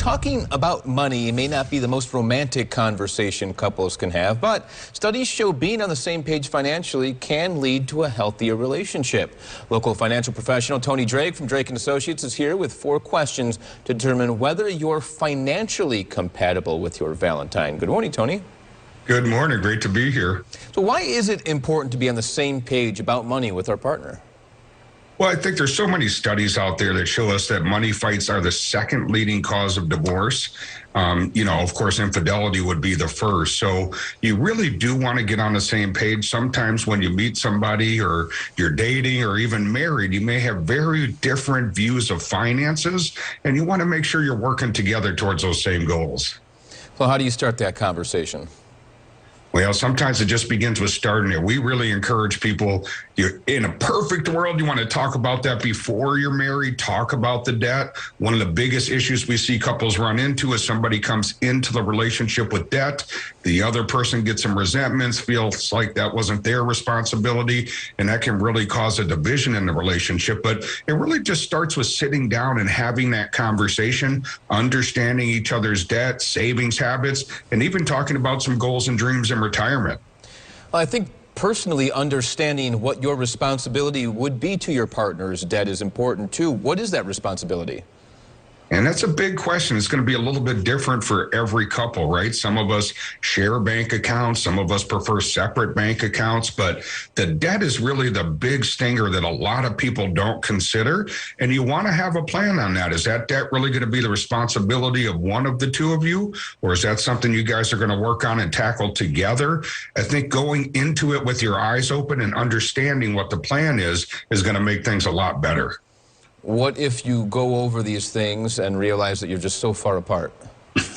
talking about money may not be the most romantic conversation couples can have, but studies show being on the same page financially can lead to a healthier relationship. Local financial professional Tony Drake from Drake & Associates is here with 4 questions to determine whether you're financially compatible with your Valentine. Good morning, Tony. Good morning. Great to be here. So why is it important to be on the same page about money with our partner? Well, I think there's so many studies out there that show us that money fights are the second leading cause of divorce. Of course, infidelity would be the first. So you really do want to get on the same page. Sometimes when you meet somebody or you're dating or even married, you may have very different views of finances, and you want to make sure you're working together towards those same goals. So how do you start that conversation? Well, sometimes it just begins with starting it. We really encourage people, you're in a perfect world, you want to talk about that before you're married, talk about the debt. One of the biggest issues we see couples run into is somebody comes into the relationship with debt. The other person gets some resentments, feels like that wasn't their responsibility, and that can really cause a division in the relationship. But it really just starts with sitting down and having that conversation, understanding each other's debt, savings habits, and even talking about some goals and dreams in retirement. Well, I think personally understanding what your responsibility would be to your partner's debt is important too. What is that responsibility? And that's a big question. It's going to be a little bit different for every couple, right? Some of us share bank accounts. Some of us prefer separate bank accounts. But the debt is really the big stinger that a lot of people don't consider. And you want to have a plan on that. Is that debt really going to be the responsibility of one of the two of you? Or is that something you guys are going to work on and tackle together? I think going into it with your eyes open and understanding what the plan is going to make things a lot better. What if you go over these things and realize that you're just so far apart?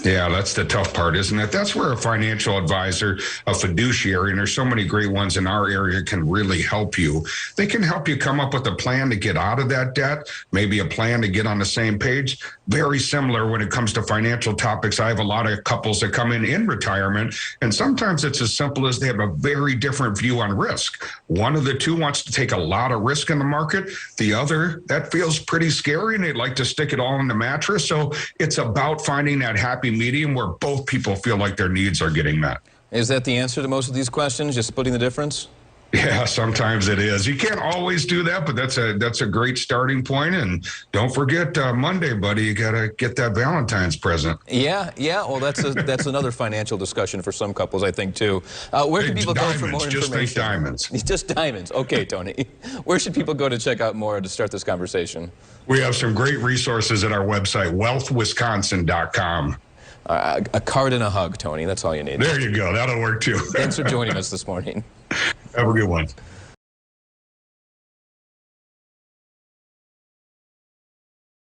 Yeah, that's the tough part, isn't it? That's where a financial advisor, a fiduciary, and there's so many great ones in our area can really help you. They can help you come up with a plan to get out of that debt, maybe a plan to get on the same page. Very similar when it comes to financial topics. I have a lot of couples that come in retirement, and sometimes it's as simple as they have a very different view on risk. One of the two wants to take a lot of risk in the market. The other, that feels pretty scary, and they'd like to stick it all in the mattress. So it's about finding that happy medium where both people feel like their needs are getting met. Is that the answer to most of these questions, just splitting the difference? Yeah, sometimes it is. You can't always do that, but that's a great starting point. And don't forget Monday, buddy, you got to get that Valentine's present. Yeah. Well, that's another financial discussion for some couples, I think, too. Where can people go for more information? Just think diamonds. Just diamonds. Okay, Tony. Where should people go to check out more to start this conversation? We have some great resources at our website, wealthwisconsin.com. A card and a hug, Tony. That's all you need. There you go. That'll work, too. Thanks for joining us this morning. Have a good one.